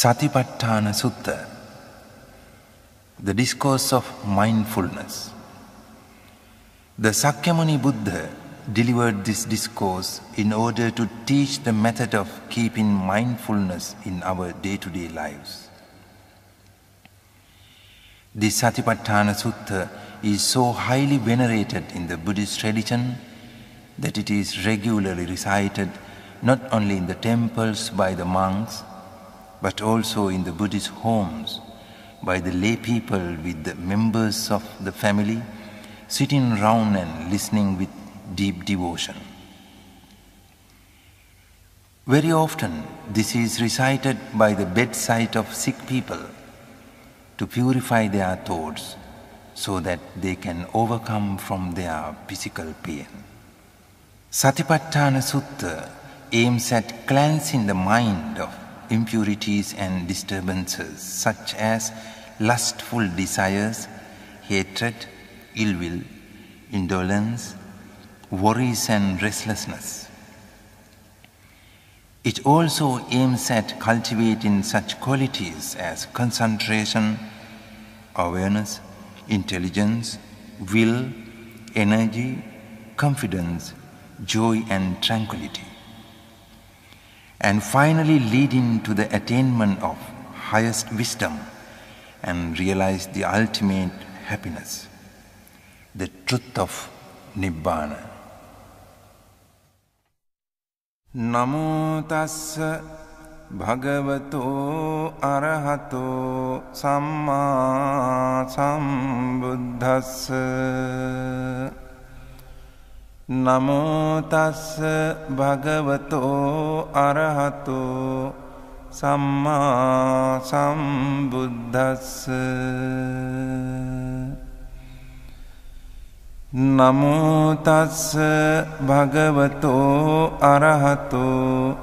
Satipatthana Sutta, the discourse of mindfulness. The Sakyamuni Buddha delivered this discourse in order to teach the method of keeping mindfulness in our day-to-day lives. This Satipatthana Sutta is so highly venerated in the Buddhist tradition that it is regularly recited not only in the temples by the monks, but also in the Buddhist homes by the lay people with the members of the family sitting round and listening with deep devotion. Very often this is recited by the bedside of sick people to purify their thoughts so that they can overcome from their physical pain. Satipatthana Sutta aims at cleansing the mind of impurities and disturbances such as lustful desires, hatred, ill will, indolence, worries and restlessness. It also aims at cultivating such qualities as concentration, awareness, intelligence, will, energy, confidence, joy and tranquility, and finally leading to the attainment of highest wisdom and realize the ultimate happiness, the truth of Nibbana. Namo tassa bhagavato arahato samma sambuddhassa. Namo tassa bhagavato arahato samma sambuddhassa. Namo tassa bhagavato arahato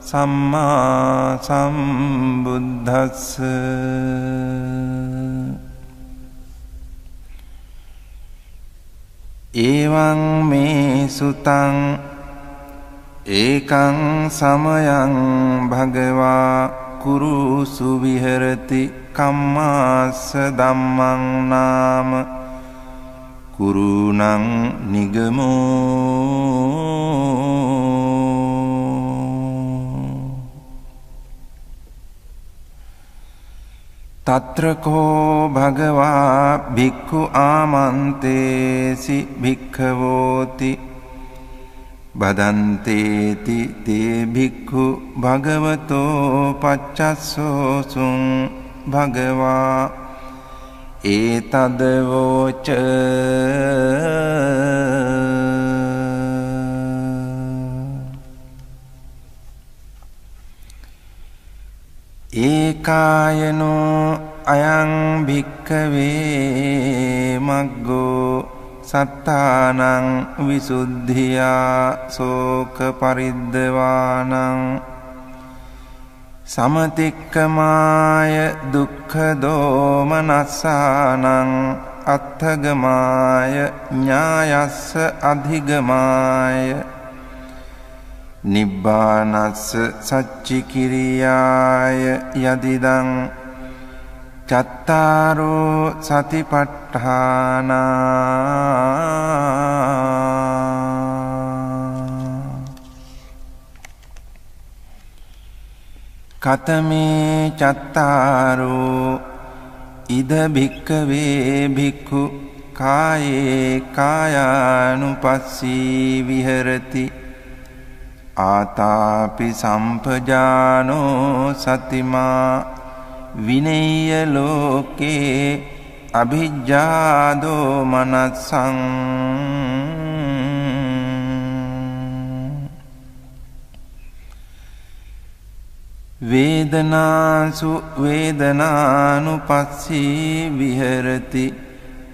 samma sambuddhassa. Evaṃ me sutaṃ ekaṃ samayaṃ bhagavā kurusu viharati kammāssa dhammaṃ nāma kurunaṃ nigamo. Tatrako bhagavā bhikkhu āmantesi bhikkhavoti badanteti te bhikkhu bhagavato paccassosuṃ bhagavā etadavoca. Ekāyano ayaṃ bhikkave maggo sattānaṃ visuddhiyā soka pariddevānaṃ samatikkamāya dukkha domanasānaṃ atthagamāya ñāyassa adhigamāya Nibbānassa saccikiriyāya yadidaṃ cattāro satipatthānā. Katame cattāro ida bhikkave bhikkhu kāye kāyānupassī viharati ātāpi sampajāno satimā vineyya loke abhijjādo manassaṃ. Vedanāsu vedanānupassī viharati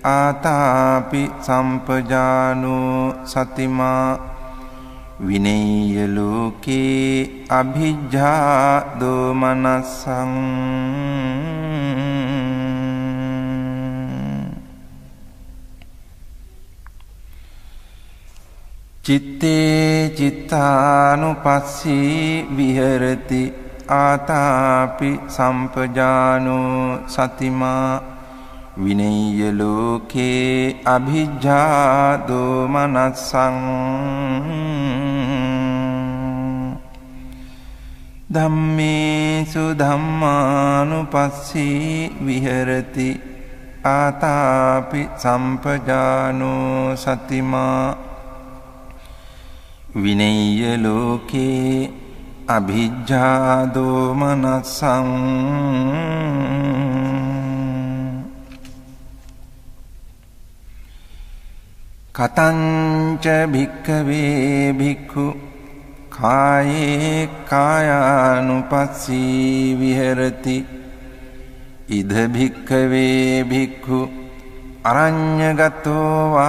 ātāpi sampajāno satimā vineyya loke abhijjādo manassaṃ. Citte cittānupassī viharati आतापि सम्पजानो सतिमा विनेय्य लोके अभिज्ञादो मनस्सं धम्मेषु धम्मानुपस्सी विहरति आतापि सम्पजानो सतिमा विनेय्य लोके अभिज्ञादो मनस्सं कथञ्च भिक्खवे भिक्खु काये कायानुपस्सी विहरति इद भिक्खवे भिक्खु अरण्यगतो वा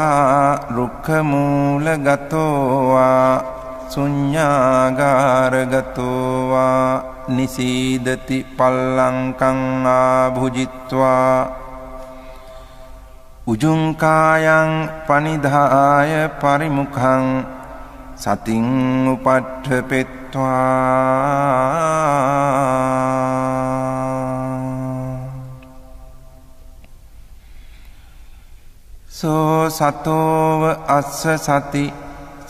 रुक्खमूलगतो वा शून्यागारगतो वा निसीदति पल्लङ्कं आभुजित्वा उजुङ्कायं पनिधाय परिमुखं सतिं उपट्ठपित्वा सो सतोव अस्य सति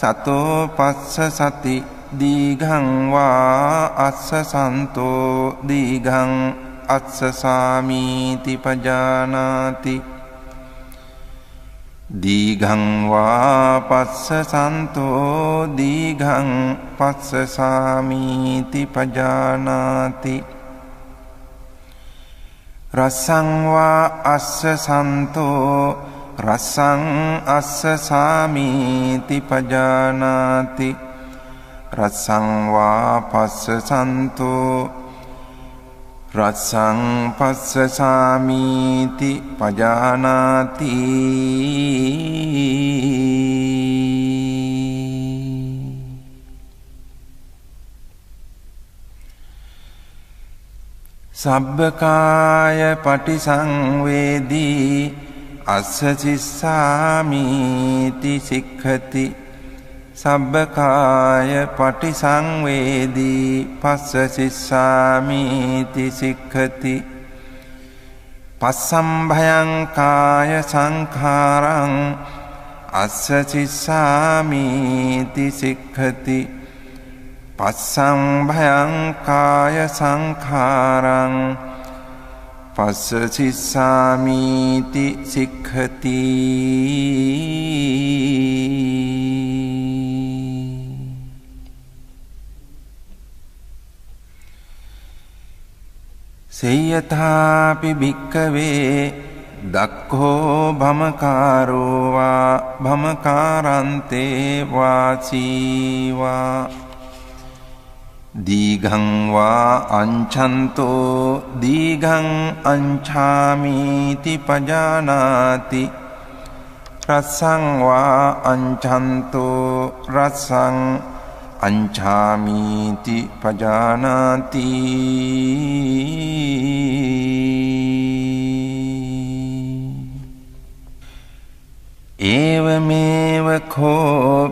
सतो पस्स सति दीघं वा अस्य सन्तो दीघं अस्य सामीति पजानाति दीघं वा पस्स सन्तो दीघं पस्स सामीति पजानाति रसं वा अस्य सन्तो रसं अस्य सामीति पजानाति रसं वा पस्स सन्तो रसं पस्स सामीति पजानाति सब्बकाय पटिसंवेदी अस्य सिस्सामीति सिक्खति सब्बकाय पटिसंवेदी पस्स सिस्सामीति सिक्खति पस्संभयं काय संखारं अस्य सिस्सामीति सिक्खति पस्संभयं काय संखारं पस्स सिस्सामीति सिक्खति सेयथापि भिक्खवे दक्खो भमकारो वा भमकारन्ते वाची वा दीघं वा अंछन्तो दीघं अंछामीति पजानाति रसं वा अंछन्तो रसं अंछामीति पजानाति एवमेव खो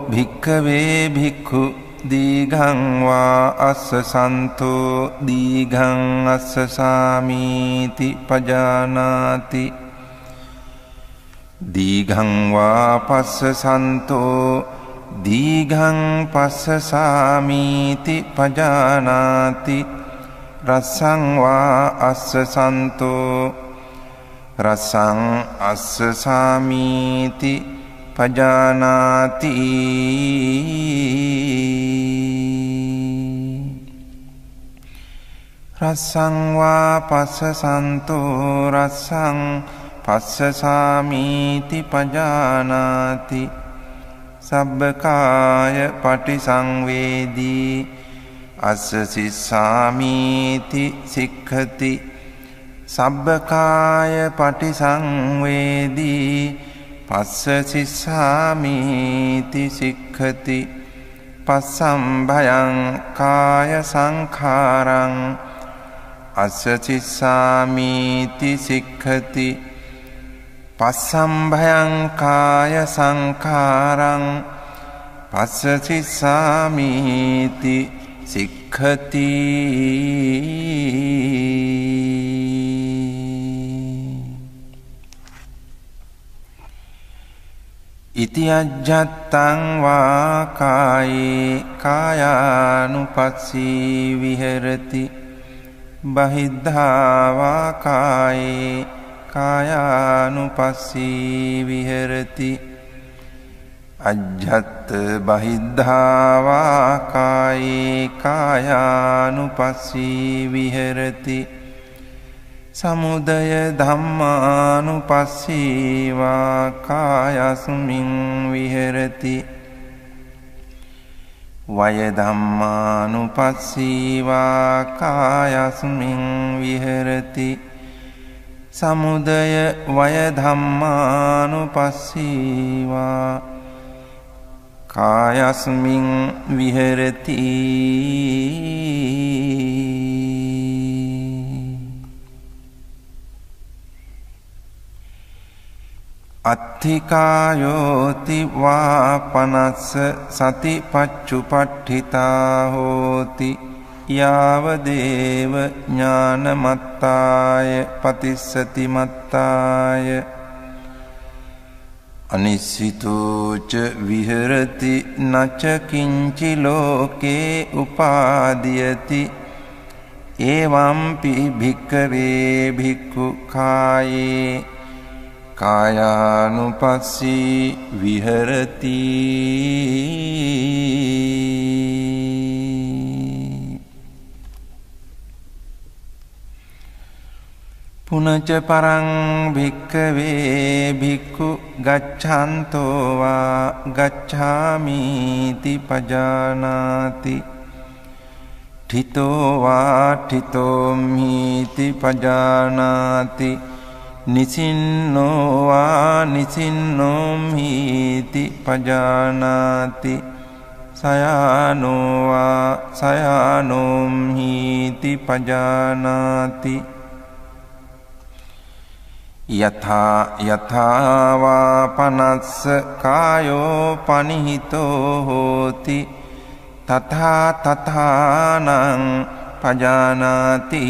भिक्खवे भिक्खु दीघं वा अस्य सन्तो दीघं अस्य सामीति पजानाति दीघं वा पस्स सन्तो दीघं पस्स सामीति पजानाति रसं वा अस्य सन्तो रसं अस्य सामीति पजानाति रसं वा पस्स सन्तो रसं पस्स सामीति पजानाति सब्बकाय पटिसंवेदी अस्य सिस्सामीति सिक्खति सब्बकाय पटिसंवेदी पस्स सिस्सामीति सिक्खति पस्संभयं काय संखारं अस्य सिस्सामीति सिक्खति पस्संभयं काय संखारं पस्स सिस्सामीति සික්ඛති ඉති අජ්ජත්තං වා කායේ කායානුපස්සී විහෙරති බහිද්ධා වා කායේ කායානුපස්සී විහෙරති අජ්ජත් බහිද්ධා වා කායේ කායානුපස්සී විහෙරති සමුදය ධම්මානුපස්සී වා කායස්මින් විහෙරති වය ධම්මානුපස්සී වා කායස්මින් විහෙරති සමුදය වය ධම්මානුපස්සී වා කායස්මින් විහෙරති අත්ථිකායෝති වා පනස්ස සතිපච්චුපට්ඨිතා හෝති යාව දේව ඥානමත්තාය පතිස්සති මත්තාය අනිස්සිතෝච විහෙරති නච කිංචි ලෝකේ උපාදීයති එවම්පි භික්ඛවේ භික්ඛු කායේ කායානුපස්සී විහෙරති පුනච පරං භික්ඛවේ භික්ඛු ගච්ඡන්තෝ වා ගච්ඡාමිති පජානාති ඨිතෝ වා ඨිතෝමිති පජානාති නිසින්නෝ වා නිසින්නෝමිති පජානාති සයානෝ වා සයානෝමිති පජානාති යථා යථා වා පනස්ස කායෝ පනිහිතෝ හෝති තථා තථානං පජානාති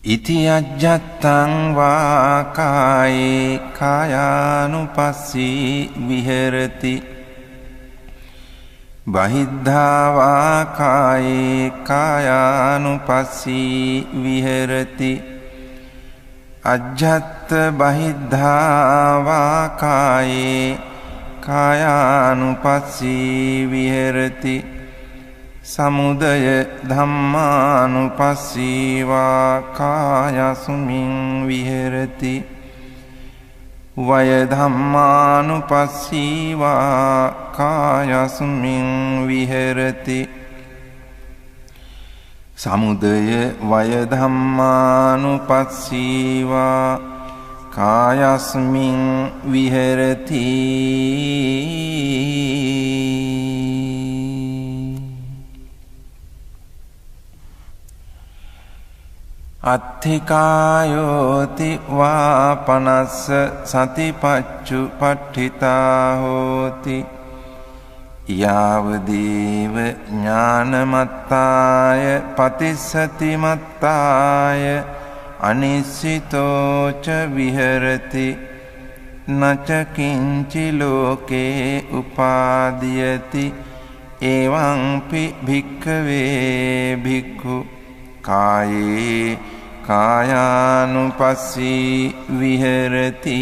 ඉති අජ්ජත්තං වා කායේ කායානුපස්සී විහෙරති බහිද්ධා වා කායේ කායානුපස්සී විහෙරති අජ්ජත් බහිද්ධා වා කායේ කායානුපස්සී විහෙරති සමුදය ධම්මානුපස්සී වා කායස්මින් විහෙරති වය ධම්මානුපස්සී වා කායස්මින් විහෙරති සමුදය වය ධම්මානුපස්සී වා කායස්මින් විහෙරති අත්ථිකායෝති වා පනස්ස සතිපච්චුපට්ඨිතා හෝති යාව දේව ඥානමත්තාය පතිස්සති මත්තාය අනිස්සිතෝච විහෙරති නච කිංචි ලෝකේ උපාදීයති එවංපි භික්ඛවේ භික්ඛු කායේ කායානුපස්සී විහෙරති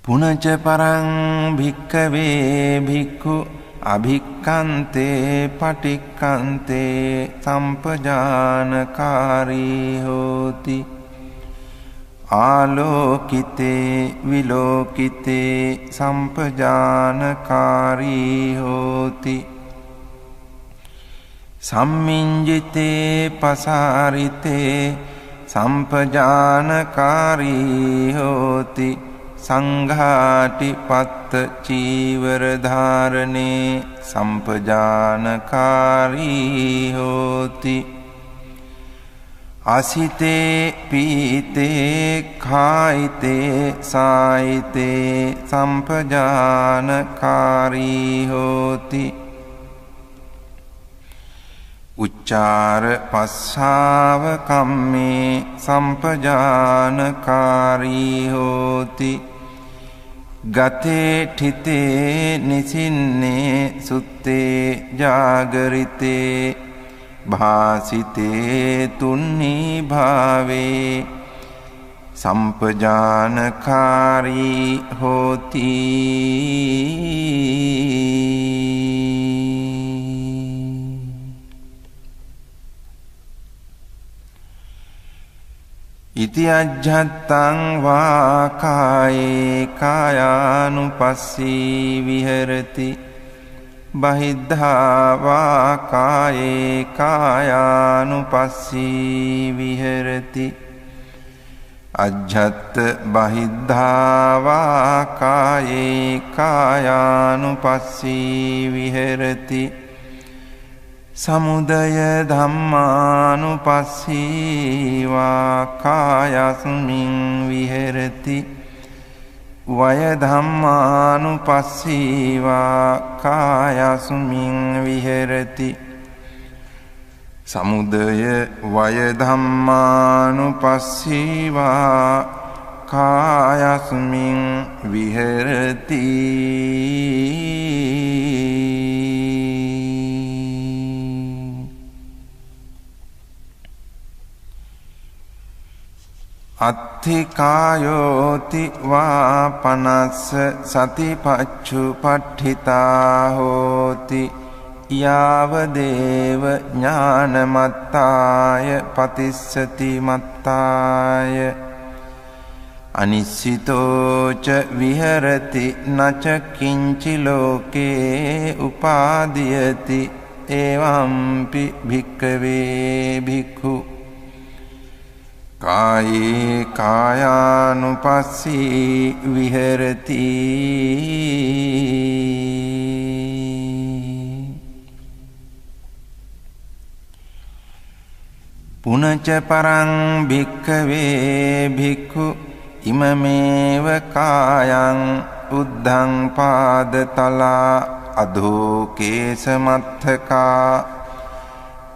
පුනච පරං භික්ඛවේ භික්ඛු අභික්ඛන්තේ පටික්ඛන්තේ සම්පජානකාරී හෝති ආලෝකිතේ විලෝකිතේ සම්පජානකාරී හෝති සම්මිඤ්ජිතේ පසාරිතේ සම්පජානකාරී හෝති සංඝාටිපත්ත චීවර ධාරණේ සම්පජානකාරී හෝති අසිතේ පීතේ කායිතේ සායිතේ සම්පජානකාරී හෝති උච්චාර පස්සාව කම්මේ සම්පජානකාරී හෝති ගතේ ठिते නිසින්නේ සුත්තේ ජාගරිතේ භාසිතේ තුන්නි භාවේ සම්පජානකාරී හෝති ඉති අජ්ජත්තං වා කායේ කායානුපස්සී විහෙරති බහිද්ධා වා කායේ කායානුපස්සී විහෙරති අජ්ජත්ත බහිද්ධා වා කායේ කායානුපස්සී විහෙරති සමුදය ධම්මානුපස්සී වා කායස්මින් විහෙරති වය ධම්මානුපස්සී වා කායස්මින් විහෙරති සමුදය වය ධම්මානුපස්සී වා කායස්මින් විහෙරති අත්ථිකායෝති වා පනස්ස සතිපච්චුපට්ඨිතා හෝති යාව දේව ඥානමත්තාය පතිස්සති මත්තාය අනිස්සිතෝච විහෙරති නච කිංචි ලෝකේ උපාදීයති එවම්පි භික්ඛවේ භික්ඛු කායේ කායානුපස්සී විහෙරති පුනච පරං භික්ඛවේ භික්ඛු ඉමමේව කායං උද්ධං පාදතලා අධෝ කේසමත්තකා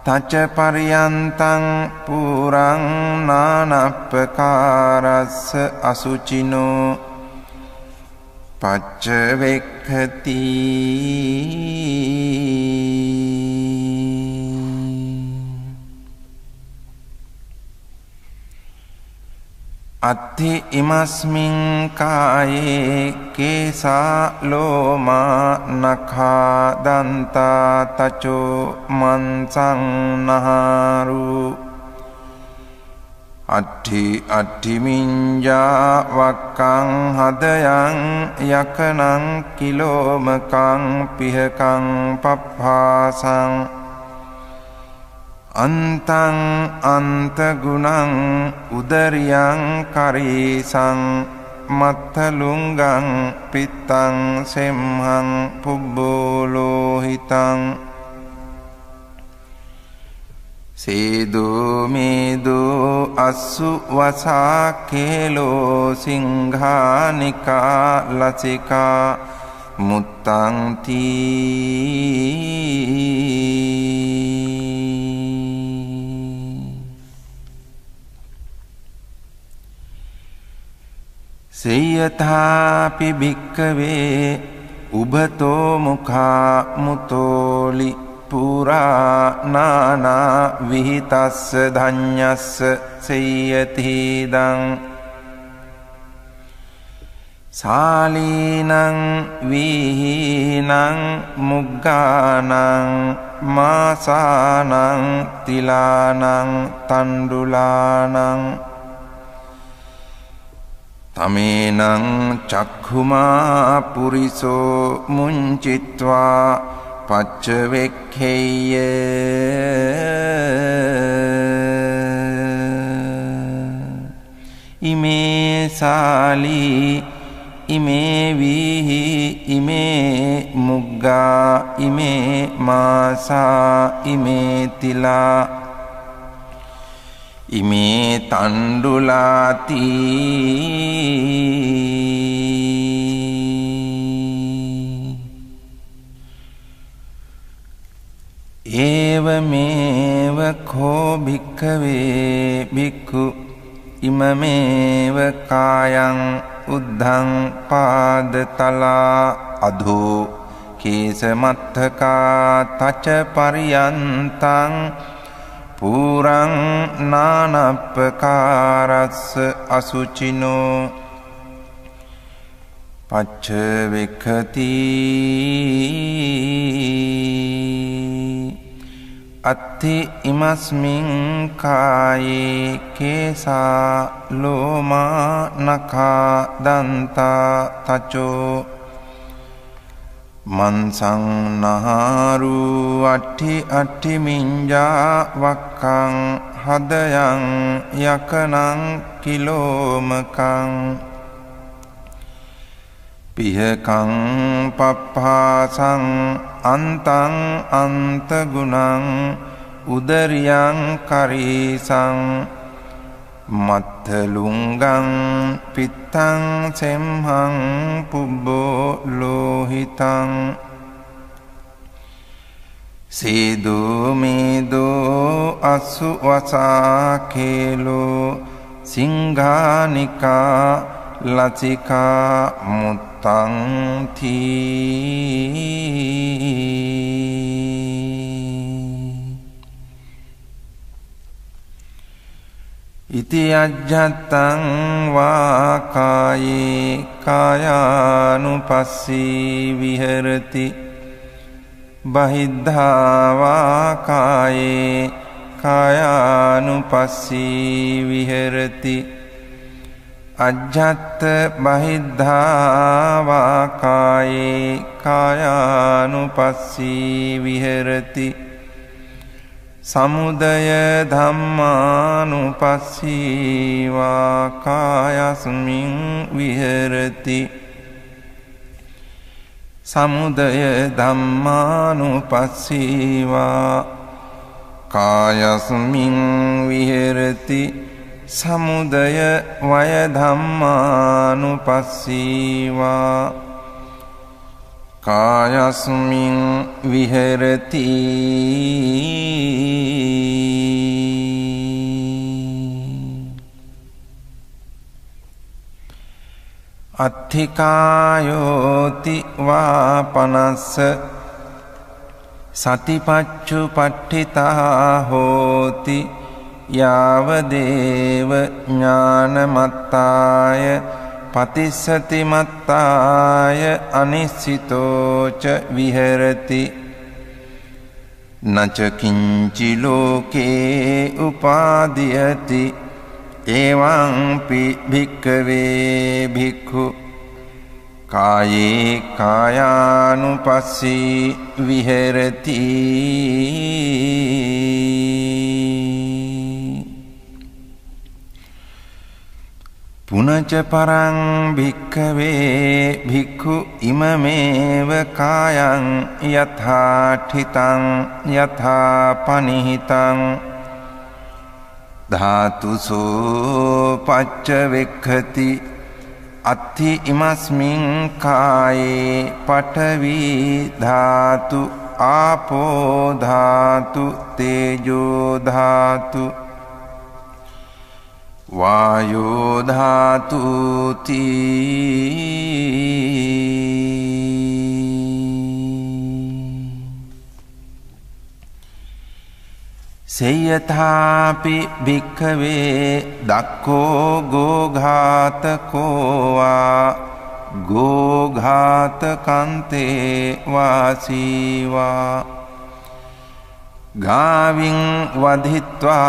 තච පරියන්තං පුරං නානප්පකාරස්ස අසුචිනෝ පච්චවෙක්ඛති අත්ථි ඉමස්මින් කායේ කේසා ලෝමා නඛා දන්තා තචෝ මන්සං නහාරු අට්ඨි මිඤ්ඤා වක්කං හදයන් යකනං කිලෝමකං පිහකං පප්පාසං අන්තං අන්තගුණං උදරියං කරීසං මත්තලුංගං පිත්තං සෙම්හං පුබ්බෝලෝහිතං සේදෝ මේදෝ අස්සු වසා කේලෝ සිංහානිකා ලසිකා මුත්තං තී සේයථාපි භික්ඛවේ උභතෝ මුඛා මුතෝලි පුරා නානා විහිතස්ස ධඤ්ඤස්ස සේයති දං සාලීනං විහීනං මුග්ගානං මාසානං තිලානං තණ්ඩුලානං තමේනං චක්ඛුමා පුරිසෝ මුංචිත්වා පච්චවෙක්ඛේය ඉමේ සාලී इमे वीहि इमे मुग्गा इमे मासा इमे तिला इमे तंडुलाती एवमेव को भिक्खवे भिक्खु इममेव कायं उद्धं पादतला अधो केशमत्थका तच पर्यन्तं पुरं नानप्पकारस्स असुचिनो पच्छविक्खति अत्थि इमस्मिन् काये केसा लोमा नखा दन्ता तचो मंसं नहारु अट्ठि अट्ठि मिंजा वक्कं हदयं यकनं किलोमकं पिहकं पप्पासं अन्तं अन्तगुणं उदर्यं करीसं मत्थलुंगं पित्तं सेम्हं पुब्बो लोहितं सेदो मेदो असुवसा खेलो सिंहानिका लचिका मुत्तं थी इति अज्जतं वा काये कायानुपस्सी विहरति बहिद्धा वा काये कायानुपस्सी विहरति अज्जत् बहिद्धा वा काये कायानुपस्सी विहरति समुदय धम्मानुपस्सी वा कायस्मिन् विहरति समुदय धम्मानुपस्सी वा कायस्मिन् विहरति समुदय वय धम्मानुपस्सी वा कायस्मिन् विहरति अत्थिकायोति वापनस्स सतिपच्चुपट्ठिता होति यावदेव ज्ञानमत्ताय पतिस्सति मत्ताय अनिश्चितो च विहरति न च किंचि लोके उपादीयते एवंपि भिक्खवे भिक्खु काये कायानुपस्सी विहरति पुनश्च परं भिक्खवे भिक्खु इममेव कायं यथा ठितं यथा पनिहितं धातुसो पच्चविक्खति अत्थि इमस्मिन् काये पठवी धातु आपो धातु तेजो धातु वायो धातुति सेयथापि भिक्खवे दक्खो गोघातको वा गोघातकान्ते वासी वा गाविं वधित्वा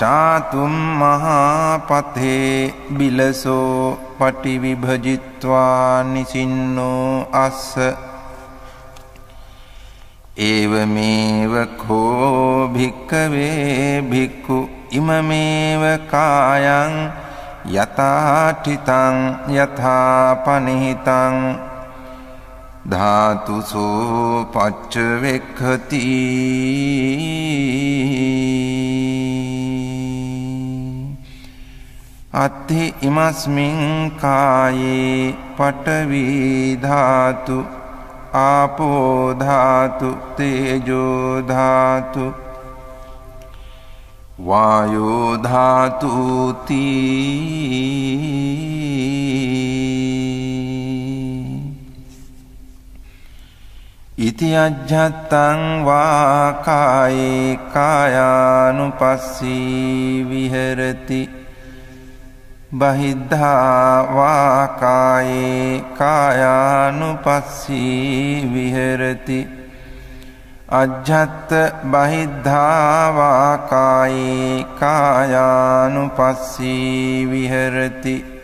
चातुं महापथे बिलसो पटिविभजित्वा निचिन्नो अस्य एवमेव को भिक्खवे भिक्खु इममेव कायं යථාඨිතං යථාපනිහිතං ධාතුසෝ පච්චවෙක්ඛති අත්ථි ඉමස්මින් කායේ පඨවි ධාතු ආපෝ ධාතු තේජෝ ධාතු වායෝ ධාතු ඉති අජ්ජත්තං වා කායේ කායානුපස්සී විහෙරති බහිද්ධා වා කායේ කායානුපස්සී විහෙරති අජ්ජත් බහිද්ධා වා කායේ කායානුපස්සී විහෙරති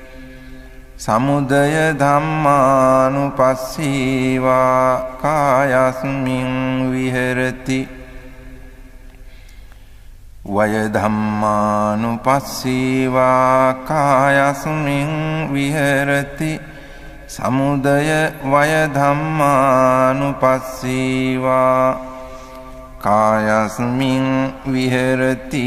සමුදය ධම්මානුපස්සී වා කායස්මින් විහෙරති වය ධම්මානුපස්සී වා කායස්මින් විහෙරති සමුදය වය ධම්මානුපස්සී වා කායස්මින් විහෙරති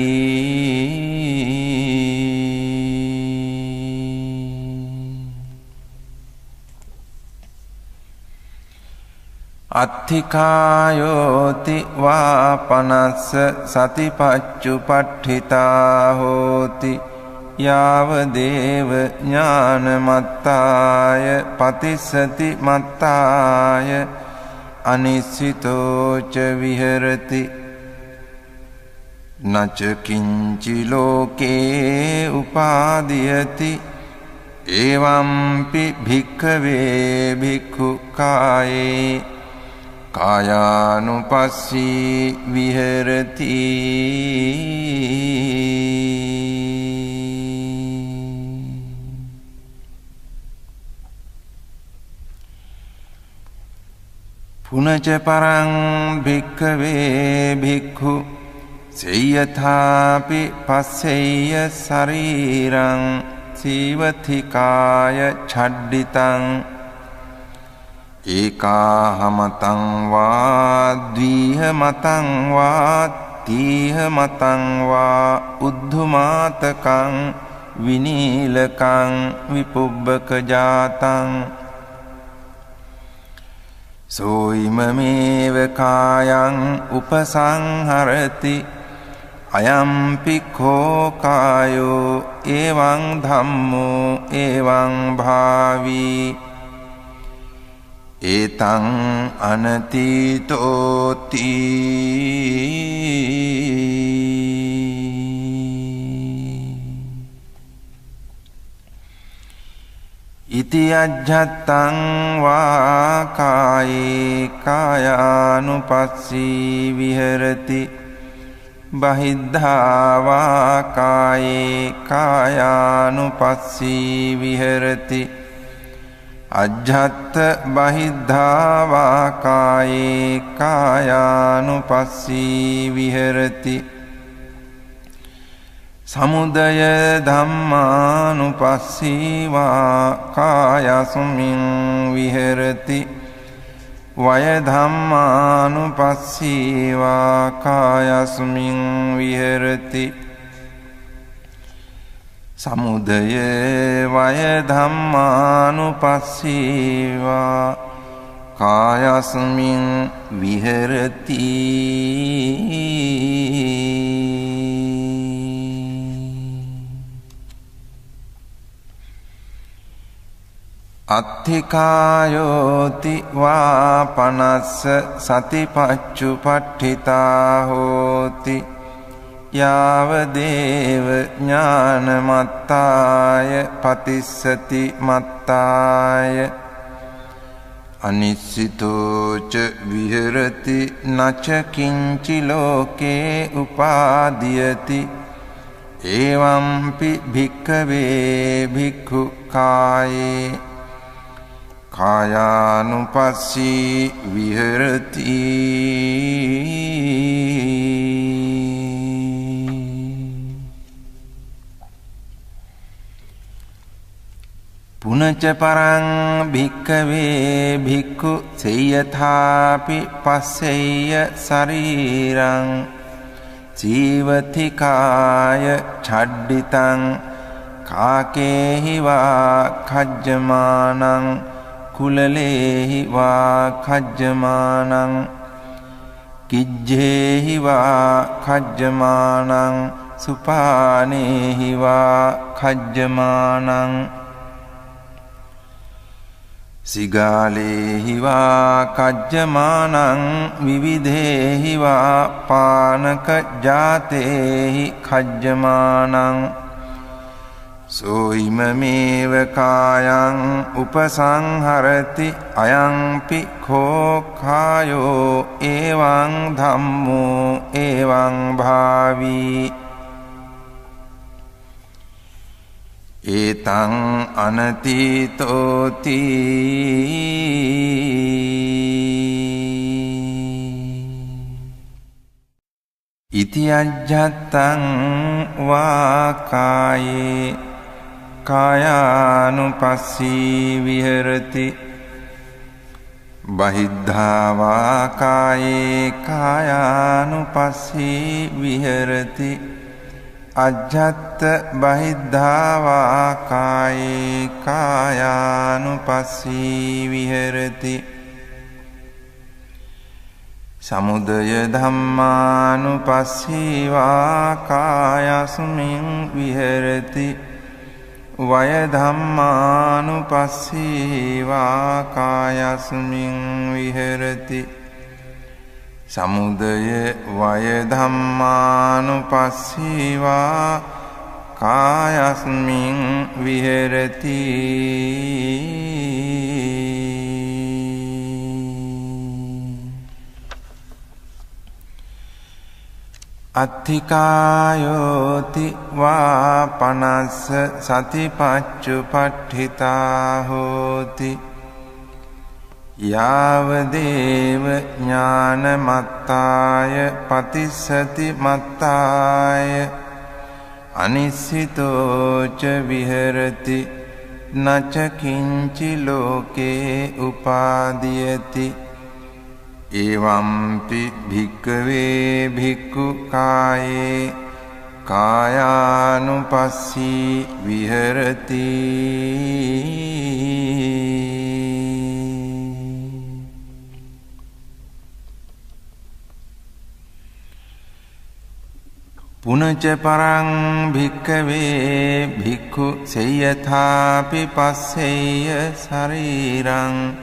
අත්ථිකායෝති වා පනස්ස සතිපච්චුපට්ඨිතා හෝති යාව දේව ඥානමත්තාය පතිස්සති මත්තාය අනිස්සිතෝච විහෙරති නච කිංචි ලෝකේ උපාදීයති එවම්පි භික්ඛවේ භික්ඛු කායේ කායානුපස්සී විහෙරති පුනච පරං භික්ඛවේ භික්ඛු සේයථාපි පස්සෙය්‍ය ශරීරං සීවතිකාය ඡඩ්ඩිතං ඒකාහමතං වා ද්විහමතං වා තීහමතං වා උද්ධමාතකං විනීලකං විපුබ්බක ජාතං සෝයිමමේව කායං උපසංහරති අයම්පි කෝ කායෝ එවං ධම්මෝ එවං භාවී ඒතං අනතීතෝති ඉති අජ්ජත්තං වා කායේ කායානුපස්සී විහෙරති බහිද්ධා වා කායේ කායානුපස්සී විහෙරති අජ්ජත් බහිද්ධා වා කායේ කායානුපස්සී විහෙරති සමුදය ධම්මානුපස්සී වා කායස්මින් විහෙරති වය ධම්මානුපස්සී වා කායස්මින් විහෙරති සමුදය වය ධම්මානුපස්සී වා කායස්මින් විහෙරති අත්ථිකායෝති වා පනස්ස සතිපච්චුපට්ඨිතා හෝති යාව දේව ඥානමත්තාය පතිස්සති මත්තාය අනිස්සිතෝච විහෙරති නච කිංචි ලෝකේ උපාදීයති එවම්පි භික්ඛවේ භික්ඛු කායේ කායානුපස්සී විහෙරති පුනච පරං භික්ඛවේ භික්ඛු සේයථාපි පස්සෙය්‍ය ශරීරං ජීවතිකාය ඡඩ්ඩිතං කාකේහි වා කජ්ජමානං කුලලේහි වා කජ්ජමානං කිජ්ජේහි වා කජ්ජමානං සුපානේහි වා කජ්ජමානං සිගාලේහි වා කජ්ජමානං විවිධේහි වා පානක ජාතේහි කජ්ජමානං සෝයිමමේව කායං උපසංහරති අයංපි කෝ කායෝ එවං ධම්මෝ එවං භාවී ඒතං අනතීතෝති ඉති අජ්ජත්තං වා කායේ කායානුපස්සී විහෙරති බහිද්ධා වා කායේ කායානුපස්සී විහෙරති අජ්ජත්ත බහිද්ධා වා කායේ කායානුපස්සී විහෙරති සමුදය ධම්මානුපස්සී වා කායස්මින් විහෙරති වය ධම්මානුපස්සී වා කායස්මින් විහෙරති සමුදය වය ධම්මානුපස්සී වා කායස්මින් විහෙරති අත්ථිකායෝති වා පනස්ස සතිපච්චුපට්ඨිතා හෝති යාවදේව ඥානමත්තාය පතිස්සති මත්තාය අනිස්සිතෝච විහෙරති නච කිංචි ලෝකේ උපාදීයති එවම්පි භික්ඛවේ භික්ඛු කායේ කායානුපස්සී විහෙරති පුනච පරං භික්ඛවේ භික්ඛු සේයථාපි පස්සෙය්‍ය ශරීරං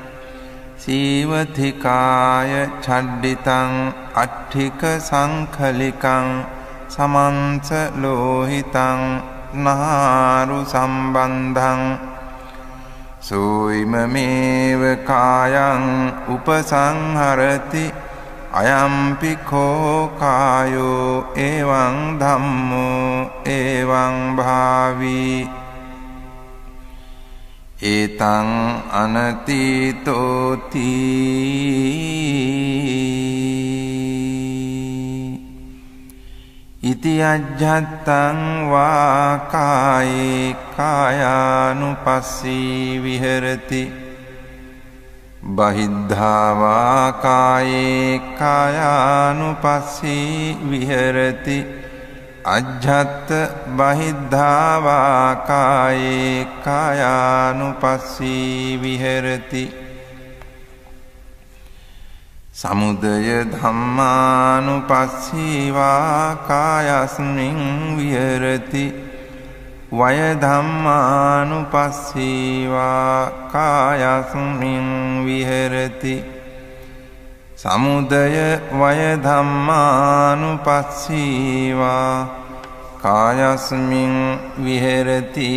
සීවතිකාය ඡඩ්ඩිතං අට්ඨික සංඛලිකං සමන්ස ලෝහිතං නාරු සම්බන්ධං සෝයිමමේව කායං උපසංහරති අයම්පි කෝ කායෝ එවං ධම්මෝ එවං භාවී ඒතං අනතීතෝති ඉති අජ්ජත්තං වා කායේ කායානුපස්සී විහෙරති බහිද්ධා වා කායේ කායානුපස්සී විහෙරති අජ්ජත් බහිද්ධා වා කායේ කායානුපස්සී විහෙරති සමුදය ධම්මානුපස්සී වා කායස්මින් විහෙරති වය ධම්මානුපස්සී වා කායස්මින් විහෙරති සමුදය වය ධම්මානුපස්සී වා කායස්මින් විහෙරති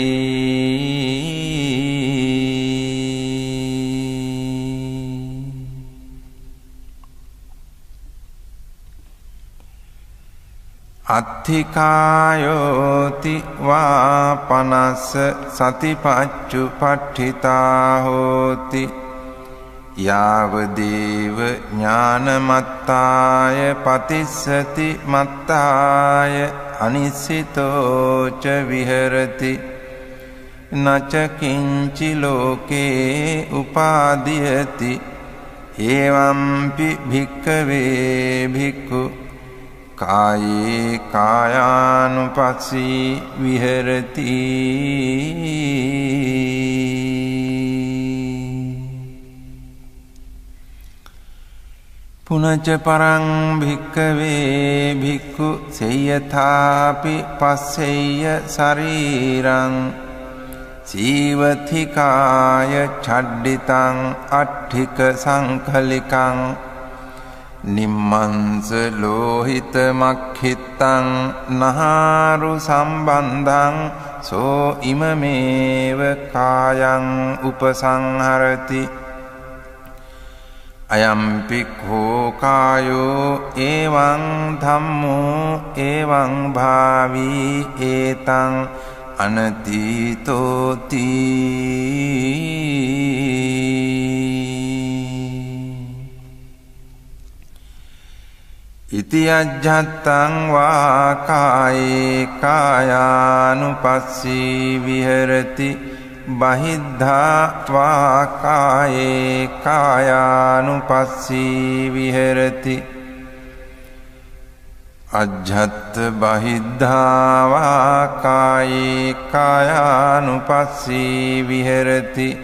අත්ථිකායෝති වා පනස්ස සතිපච්චුපට්ඨිතා හෝති යාවදේව ඥානමත්තාය පතිස්සති මත්තාය අනිස්සිතෝච විහෙරති නච කිංචි ලෝකේ උපාදීයති එවම්පි භික්ඛවේ භික්ඛු කායේ කායානුපස්සී විහෙරති පුනච පරං භික්ඛවේ භික්ඛු සේයථාපි පස්සෙය්‍ය ශරීරං සීවතිකාය චඩ්ඩිතං අට්ඨික සංඛලිකං නිම්මංස ලෝහිත මක්ඛිත්තං නහාරු සම්බන්ධං සෝ ඉමමේව කායං උපසංහරති අයම්පික්ඛෝ කායෝ එවං ධම්මෝ එවං භාවී ඒතං අනතීතෝති ඉති අජ්ජත්තං වා කායේ කායානුපස්සී විහෙරති බහිද්ධා වා කායේ කායානුපස්සී විහෙරති අජ්ජත් බහිද්ධා වා කායේ කායානුපස්සී විහෙරති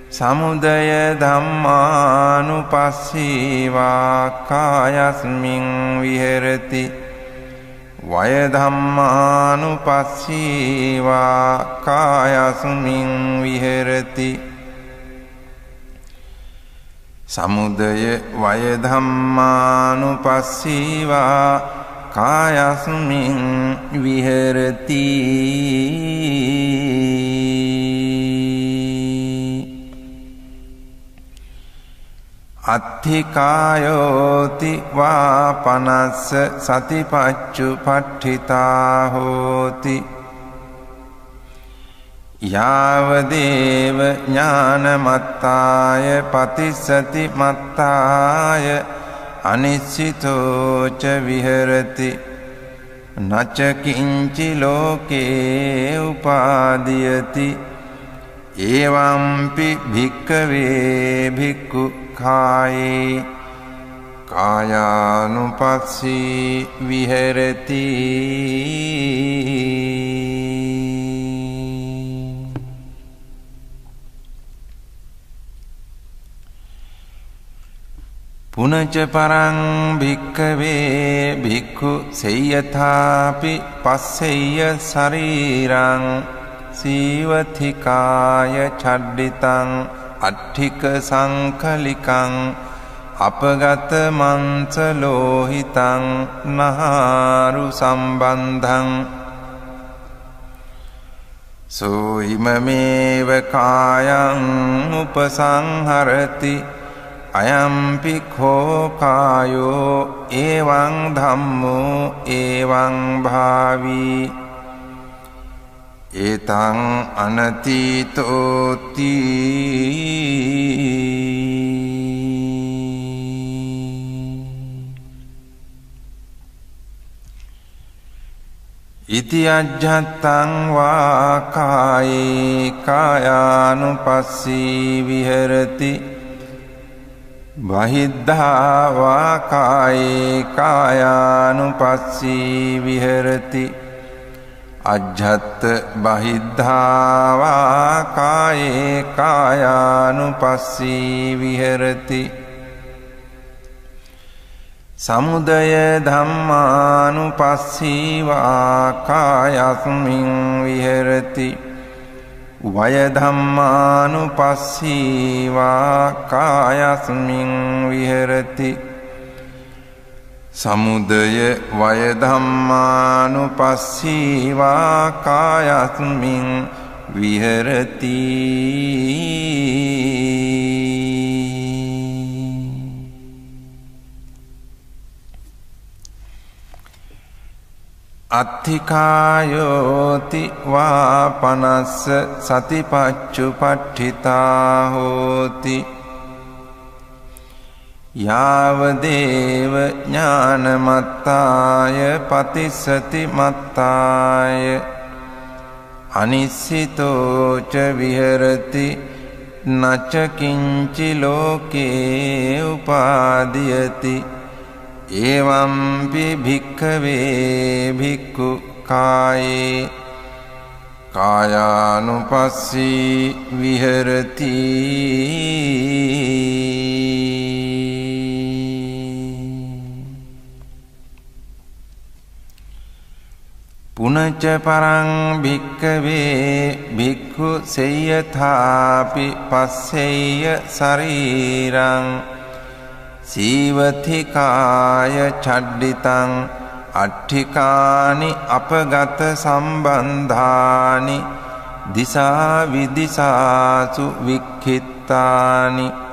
සමුදය ධම්මානුපස්සී වා කායස්මින් විහෙරති වය ධම්මානුපස්සී වා කායස්මින් විහෙරති සමුදය වය ධම්මානුපස්සී වා කායස්මින් විහෙරති අත්ථිකායෝති වා පනස්ස සතිපච්චුපට්ඨිතා හෝති යාවදේව ඥානමත්තාය පතිස්සති මත්තාය අනිශ්චිතෝ ච විහෙරති නච කිංචි ලෝකේ උපාදීයති එවම්පි භික්ඛවේ භික්ඛු කායේ කායානුපස්සී විහෙරති පුනච පරං භික්ඛවේ භික්ඛු සේයථාපි පස්සෙය්‍ය ශරීරං සීවතිකාය චඩ්ඩිතං අට්ඨික සංඛලිකං අපගත මංස ලෝහිතං නහාරු සම්බන්ධං සෝ ඉමමේව කායං උපසංහරති අයම්පික්ඛෝ කායෝ එවං ධම්මෝ එවං භාවී ඒතං අනතීතෝති ඉති අජ්ජත්තං වා කායේ කායානුපස්සී විහෙරති බහිද්ධා වා කායේ කායානුපස්සී විහෙරති අජ්ජත් බහිද්ධා වා කායේ කායානුපස්සී විහෙරති සමුදය ධම්මානුපස්සී වා කායස්මින් විහෙරති වය ධම්මානුපස්සී වා කායස්මින් විහෙරති සමුදය වය ධම්මානුපස්සී වා කායස්මින් විහෙරති අත්ථිකායෝති වා පනස්ස සතිපච්චුපට්ඨිතා හෝති යාවදේව ඥානමත්තාය පතිස්සති මත්තාය අනිස්සිතෝ ච විහෙරති නච කිංචි ලෝකේ උපාදීයති එවම්පි භික්ඛවේ භික්ඛු කායේ කායානුපස්සී විහෙරති පුනච පරං භික්ඛවේ භික්ඛු සේයථාපි පස්සෙය්‍ය ශරීරං සීවතිකාය චඩ්ඩිතං අට්ඨිකානි අපගත සම්බන්ධානි දිසා විදිසාසු වික්ඛිත්තානි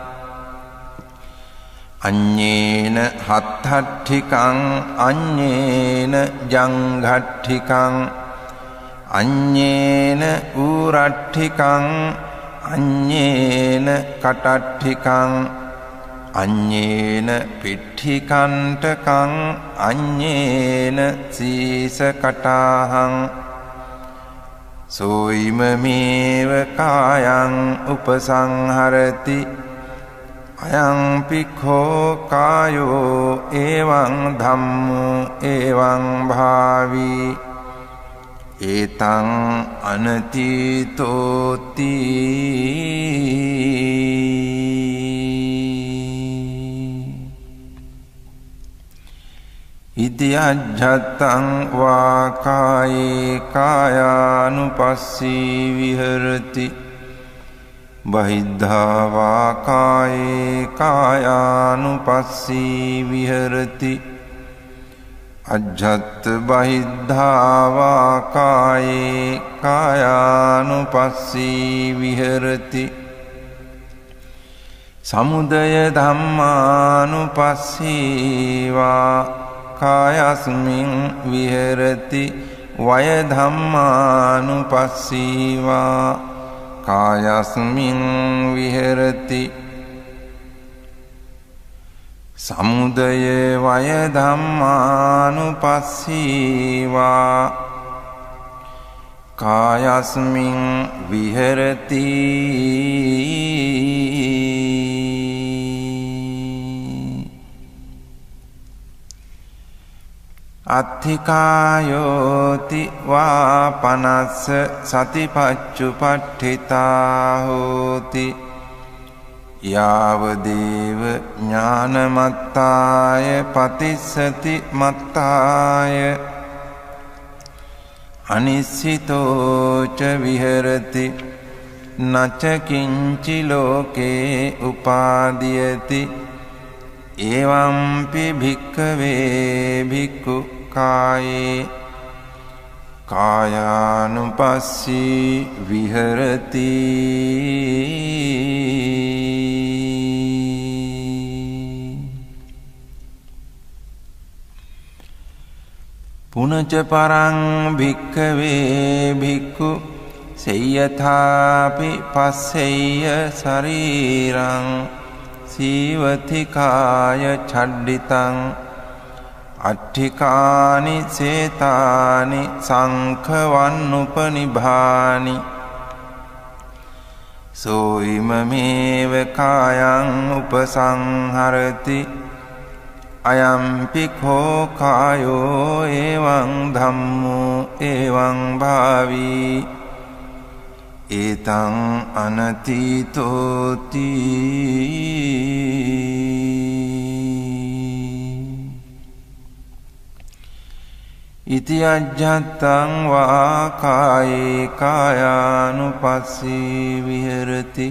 අඤ්ඤේන හත්ථට්ඨිකං අඤ්ඤේන ජංඝට්ඨිකං අඤ්ඤේන ඌරට්ඨිකං අඤ්ඤේන කටට්ඨිකං අඤ්ඤේන පිට්ඨිකණ්ඨකං අඤ්ඤේන සීසකටාහං සෝයිමමේව කායං උපසංහරති අයං පික්ඛෝ කායෝ එවං ධම්මෝ එවං භාවී ඒතං අනතීතෝති ඉතිඅජ්ජත්තං වා කායේ කායානුපස්සී විහෙරති බහිද්ධා වා කායේ කායානුපස්සී විහෙරති අජ්ජත් බහිද්ධා වා කායේ කායානුපස්සී විහෙරති සමුදය ධම්මානුපස්සී වා කායස්මින් විහෙරති වය ධම්මානුපස්සී වා කායස්මින් විහෙරති සමුදය වය ධම්මානුපස්සී වා කායස්මින් විහෙරති අත්ථිකායෝති වා පනස්ස සතිපච්චුපට්ඨිතා හෝති යාවදේව ඥානමත්තාය පතිස්සති මත්තාය අනිස්සිතෝ ච විහෙරති නච කිංචි ලෝකේ උපාදීයති එවම්පි භික්ඛවේ භික්ඛු කායේ කායානුපස්සී විහෙරති පුනච පරං භික්ඛවේ භික්ඛු සේයථාපි පස්සෙය්‍ය ශරීරං සීවතිකාය චඩ්ඩිතං අට්ඨිකානි සේතානි සංඛවන්නුපනිභානි සෝයිමමේව කායං උපසංහරති අයං පික්ඛෝ කායෝ එවං ධම්මෝ එවං භාවී ඒතං අනතීතෝති ඉතිඅජ්ජත්තං වා කායේ කායානුපස්සී විහෙරති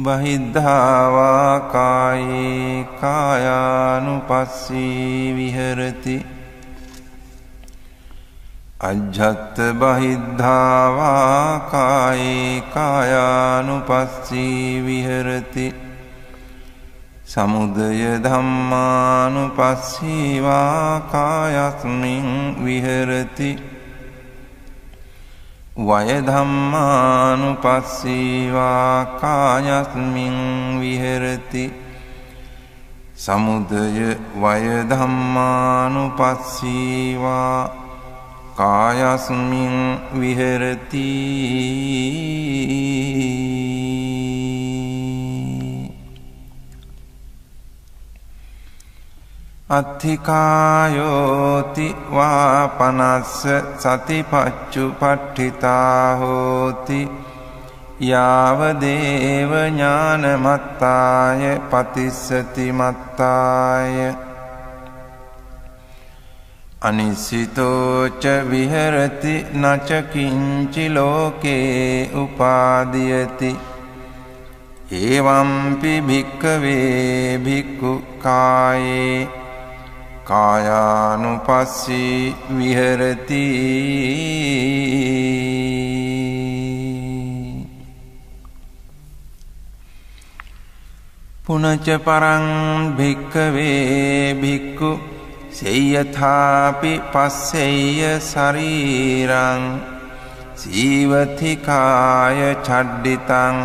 බහිද්ධා වා කායේ කායානුපස්සී විහෙරති අජ්ජත් බහිද්ධා වා කායේ කායානුපස්සී විහෙරති සමුදය ධම්මානුපස්සී වා කායස්මින් විහෙරති වය ධම්මානුපස්සී වා කායස්මින් විහෙරති සමුදය වය ධම්මානුපස්සී වා කායස්මින් විහෙරති අත්ථිකායෝති වාපනස්ස සතිපච්චුපට්ඨිතා හෝති යාව දේව ඥානමත්තාය පතිස්සති මත්තාය අනිසිතෝ ච විහෙරති නච කිංචි ලෝකේ උපාදීයති එවම්පි භික්ඛවේ භික්ඛු කායේ කායානුපස්සී විහෙරති පුනච පරං භික්ඛවේ භික්ඛු සේයථාපි පස්සෙය්‍ය ශරීරං සීවතිකාය චඩ්ඩිතං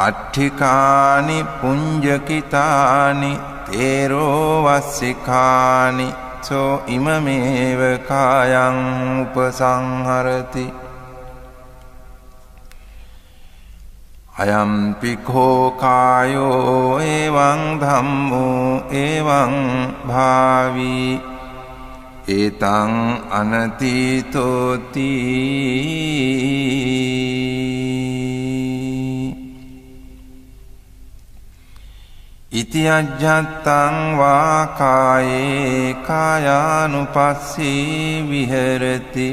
අට්ඨිකානි පුඤ්ජකිතානි තේරෝ වස්සිකානි සෝ ඉමමේව කායං උපසංහරති අයම්පි කෝ කායෝ එවං ධම්මෝ එවං භාවී ඒතං අනතීතෝති ඉති අජ්ජත්තං වා කායේ කායානුපස්සී විහෙරති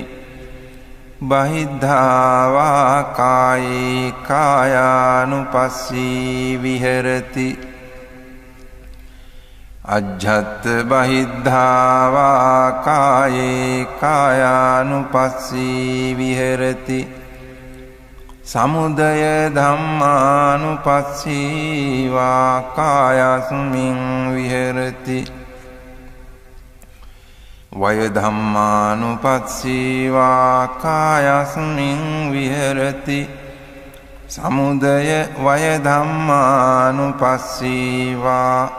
බහිද්ධා වා කායේ කායානුපස්සී විහෙරති අජ්ජත් බහිද්ධා වා කායේ කායානුපස්සී විහෙරති සමුදය ධම්මානුපස්සී වා කායස්මින් විහෙරති වය ධම්මානුපස්සී වා කායස්මින් විහෙරති සමුදය වය ධම්මානුපස්සී වා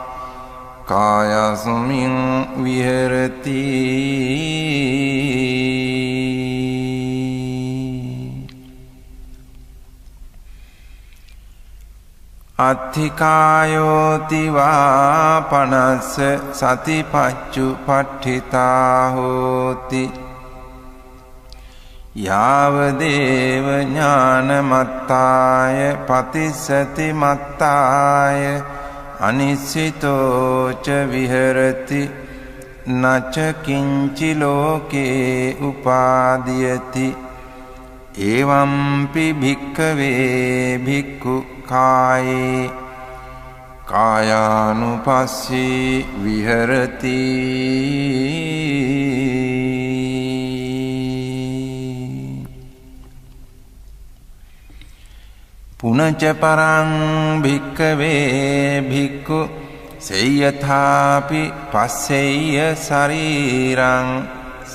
කායස්මින් විහෙරති අත්ථිකායෝති වාපනස්ස සතිපච්චුපට්ඨිතා හෝති යාව දේව ඥානමත්තාය පතිස්සති මත්තාය අනිසිතෝ ච විහෙරති නච කිංචි ලෝකේ උපාදීයති එවම්පි භික්ඛවේ භික්ඛු කායේ කායානුපස්සී විහෙරති පුනච පරං භික්ඛවේ භික්ඛු සේයථාපි පස්සෙය්‍ය ශරීරං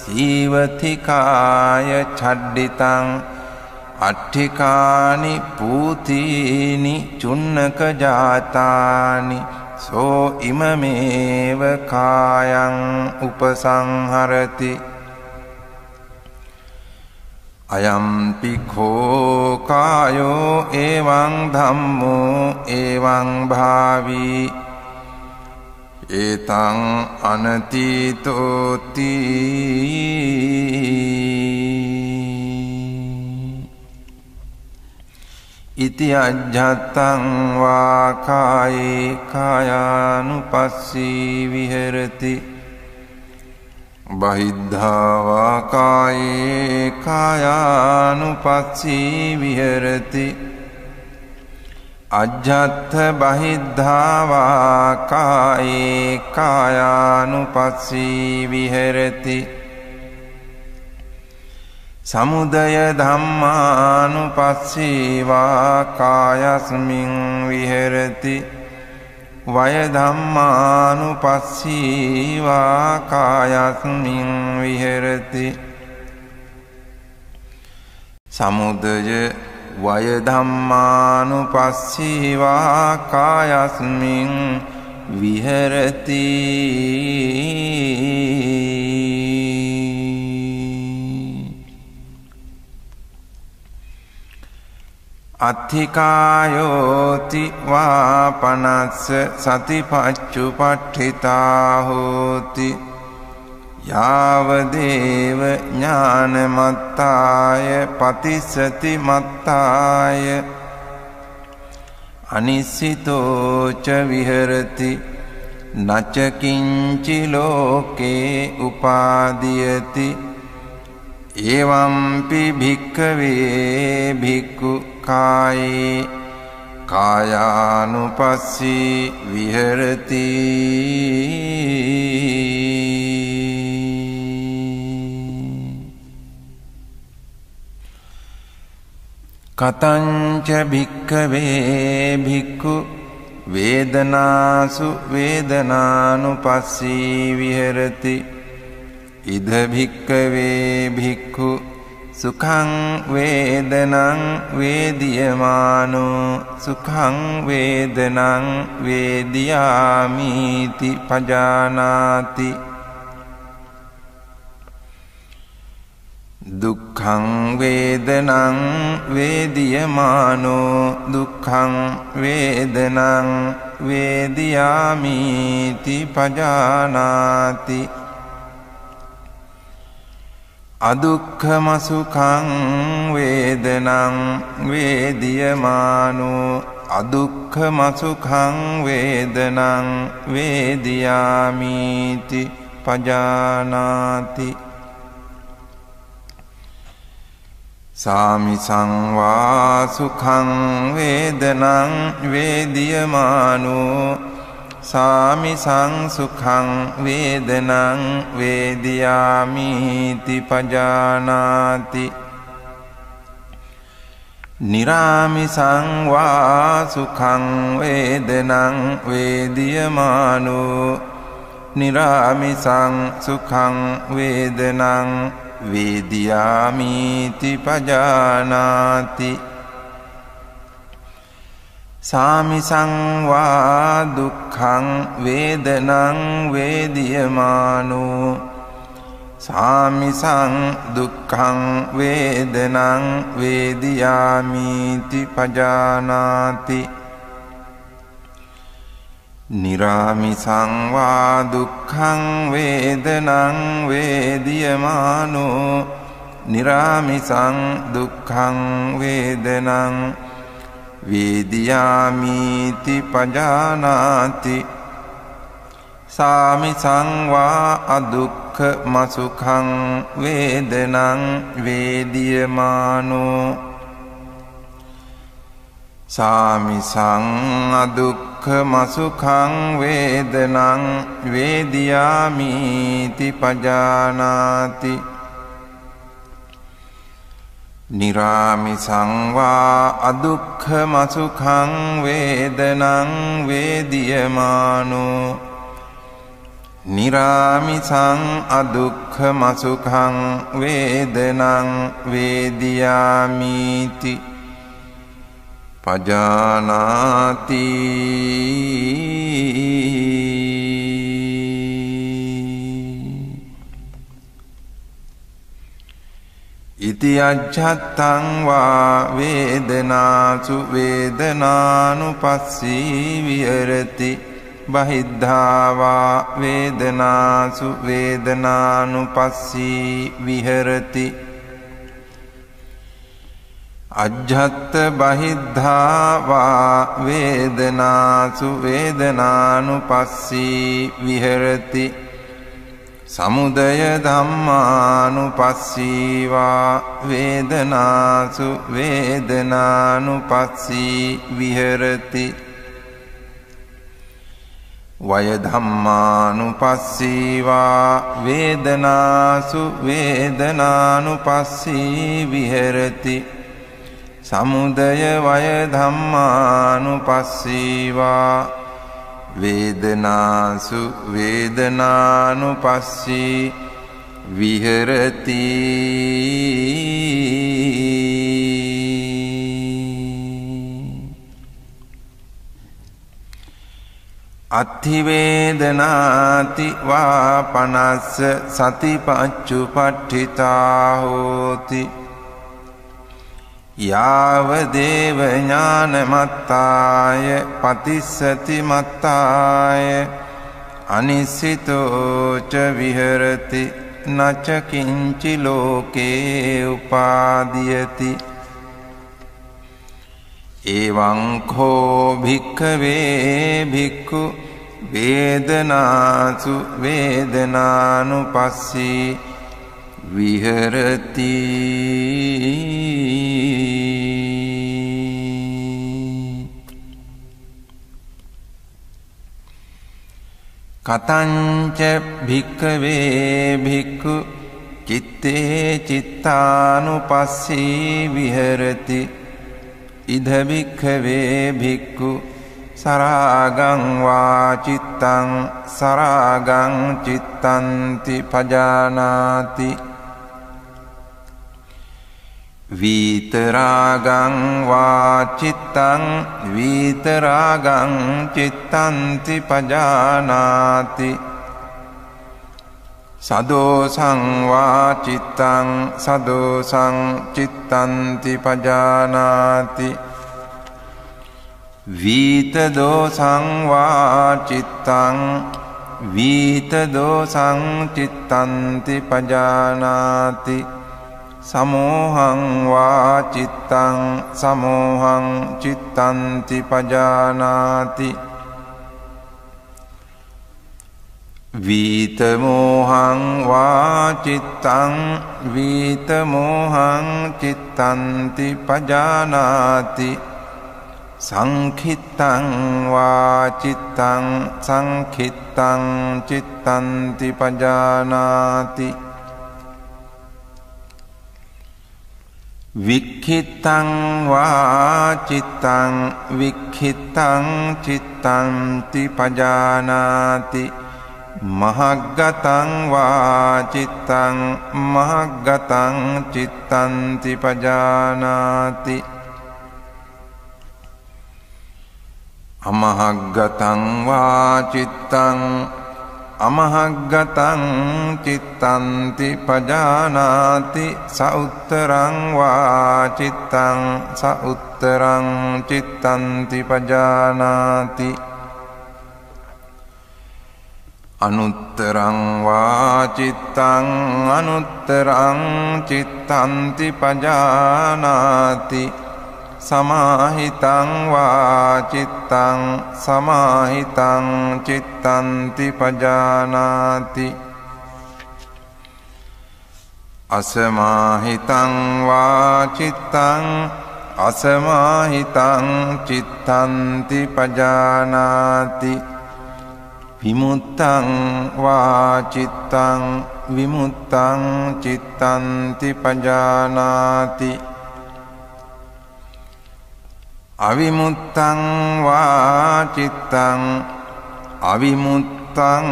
සීවතිකාය චඩ්ඩිතං අට්ඨිකානි පූතීනි චුන්නක ජාතානි සෝ ඉමමේව කායං උපසංහරති අයම්පි කෝ කායෝ එවං ධම්මෝ එවං භාවී ඒතං අනතීතෝති ඉති අජ්ජත්තං වා කායේ කායානුපස්සී විහෙරති බහිද්ධා වා කායේ කායානුපස්සී විහෙරති අජ්ජත්ථ බහිද්ධා වා කායේ කායානුපස්සී විහෙරති සමුදය ධම්මානුපස්සී වා කායස්මින් විහෙරති වය ධම්මානුපස්සී වා කායස්මින් විහෙරති සමුදය වය ධම්මානුපස්සී වා කායස්මින් විහෙරති අත්ථිකායෝති වාපනස්ස සතිපච්චුපට්ඨිතා හෝති යාවදේව ඥානමත්තාය පතිස්සති මත්තාය අනිස්සිතෝ ච විහෙරති නච කිංචි ලෝකේ උපාදීයති එවම්පි භික්ඛවේ භික්ඛු කායේ කායානුපස්සී විහෙරති කතංච භික්ඛවේ භික්ඛු වේදනාසු වේදනානුපස්සී විහෙරති ඉද භික්ඛවේ භික්ඛු සුඛං වේදනං වේදියමානෝ සුඛං වේදනං වේදියාමිති පජානාති දුක්ඛං වේදනං වේදියමානෝ දුක්ඛං වේදනං වේදියාමිති පජානාති අදුක්ඛම සුඛං වේදනං වේදියමානෝ අදුක්ඛම සුඛං වේදනං වේදියාමිති පජානාති සාමිසං වා සුඛං වේදනං වේදියමානෝ සාමිසං සුඛං වේදනං වේදියාමිති පජානාති නිරාමිසං වා සුඛං වේදනං වේදියමානෝ නිරාමිසං සුඛං වේදනං වේදියාමිති පජානාති සාමිසං වා දුක්ඛං වේදනං වේදියමානෝ සාමිසං දුක්ඛං වේදනං වේදියාමිති පජානාති නිරාමිසං වා දුක්ඛං වේදනං වේදියමානෝ නිරාමිසං දුක්ඛං වේදනං වේදියාමිති පජානාති සාමිසං වා අදුක්ඛම සුඛං වේදනං වේදියමානෝ සාමිසං අදුක්ඛම සුඛං වේදනං වේදියාමිති පජානාති නිරාමිසං වා අදුක්ඛම සුඛං වේදනං වේදියමානෝ නිරාමිසං අදුක්ඛම සුඛං වේදනං වේදියාමිති පජානාති ඉති අජ්ජත්තං වා වේදනාසු වේදනානුපස්සී විහෙරති බහිද්ධා වා වේදනාසු වේදනානුපස්සී විහෙරති අජ්ජත්ත බහිද්ධා වා වේදනාසු වේදනානුපස්සී විහෙරති සමුදය ධම්මානුපස්සී වා වේදනාසු වේදනානුපස්සී විහෙරති වය ධම්මානුපස්සී වා වේදනාසු වේදනානුපස්සී විහෙරති සමුදය වය ධම්මානුපස්සී වා වේදනාසු වේදනානුපස්සී විහෙරති අත්ථිවේදනාති වාපනස්ස සතිපච්චුපට්ඨිතා හෝති यावदेव ज्ञानमत्ताय पतिस्सति मत्ताय अनिश्चितो च विहरति न च किंचि लोके उपादीयति एवं खो भिक्खवे भिक्खु वेदनासु वेदनानुपस्सी विहरति कथंच भिक्खवे भिक्खु चित्ते चित्तानुपस्सी विहरति इध भिक्खवे भिक्खु सरागं वा चित्तं सरागं चित्तन्ति पजानाति वीतरागं वा चित्तं वीतरागं चित्तन्ति पजानाति सदोषं वा चित्तं सदोषं चित्तन्ति पजानाति वीतदोषं वा चित्तं वीतदोषं चित्तन्ति पजानाति समोहं वा चित्तं समोहं चित्तन्ति पजानाति वीतमोहं वा चित्तं वीतमोहं चित्तन्ति पजानाति संखित्तं वा चित्तं संखित्तं चित्तन्ति पजानाति विक्षिप्तं वा चित्तं विक्षिप्तं चित्तन्ति पजानाति महग्गतं वा चित्तं महग्गतं चित्तन्ति पजानाति अमहग्गतं वा चित्तं अमहग्गतं चित्तन्ति पजानाति स उत्तरं वा चित्तं स उत्तरं चित्तन्ति पजानाति अनुत्तरं वा चित्तं अनुत्तरं चित्तन्ति पजानाति समाहितं वा चित्तं समाहितं चित्तन्ति पजानाति असमाहितं वा चित्तं असमाहितं चित्तन्ति पजानाति विमुक्तं वा चित्तं विमुक्तं चित्तन्ति पजानाति अविमुक्तं वा चित्तं अविमुक्तं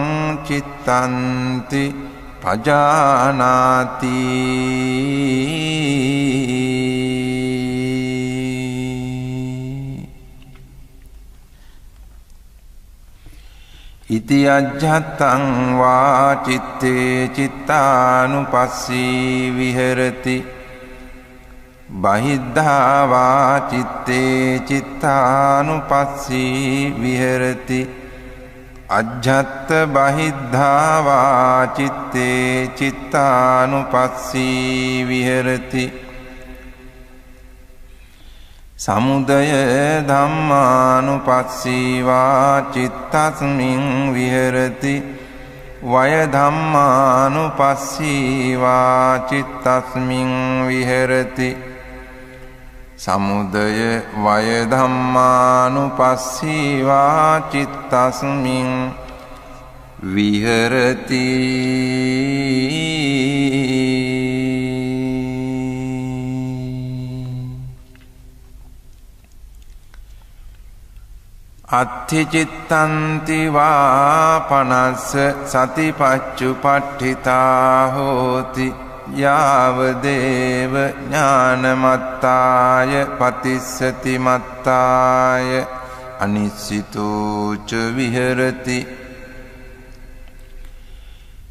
चित्तन्ति पजानाति इति अज्झत्तं वा चित्ते चित्तानुपस्सी विहरति बहिद्धा वा चित्ते चित्तानुपस्सी विहरति अज्झत्त बहिद्धा वा चित्ते चित्तानुपस्सी विहरति समुदय धम्मानुपस्सी वा चित्तस्मिन् विहरति वय धम्मानुपस्सी वा चित्तस्मिन् विहरति समुदय वय धम्मानुपस्सी वा चित्तस्मिन् विहरति अत्थिचित्तन्ति वा पनस्स सतिपच्चुपट्ठिता होति यावदेव ज्ञानमत्ताय पतिस्सति मत्ताय अनिश्चितो च विहरति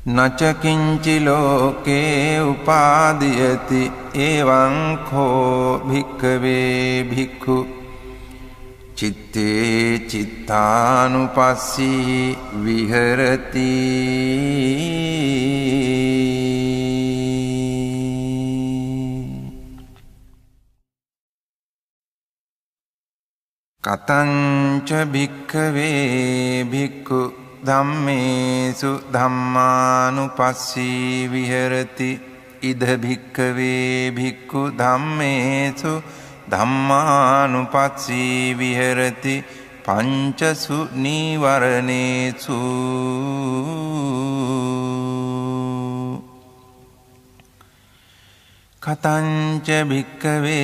नच किंचि लोके उपादीयते एवं खो भिक्खवे भिक्खु चित्ते चित्तानुपस्सी विहरति। कतंच भिक्खवे भिक्खु धम्मेषु धम्मानुपस्सी विहरति। इद भिक्खवे भिक्खु धम्मेषु धम्मानुपस्सी विहरति पंचसु निवरणेषु। कतंच भिक्खवे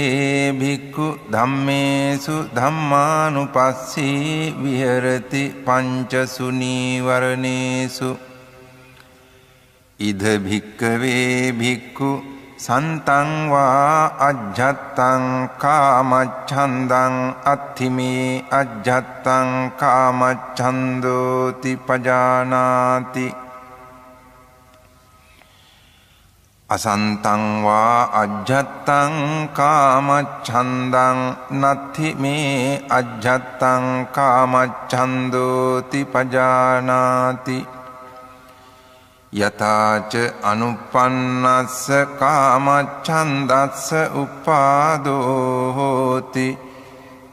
भिक्खु धम्मेषु धम्मानुपस्सी विहरति पंचसु निवरणेषु। इद भिक्खवे भिक्खु संतं वा अज्झत्तं कामच्छन्दं अत्थिमे अज्झत्तं कामच्छन्दोति पजानाति। असंतं वा अज्झत्तं कामच्छन्दं नत्थिमे अज्झत्तं कामच्छन्दोति पजानाति। यथा च अनुपन्नस्य कामच्छन्दस्य उपादो होति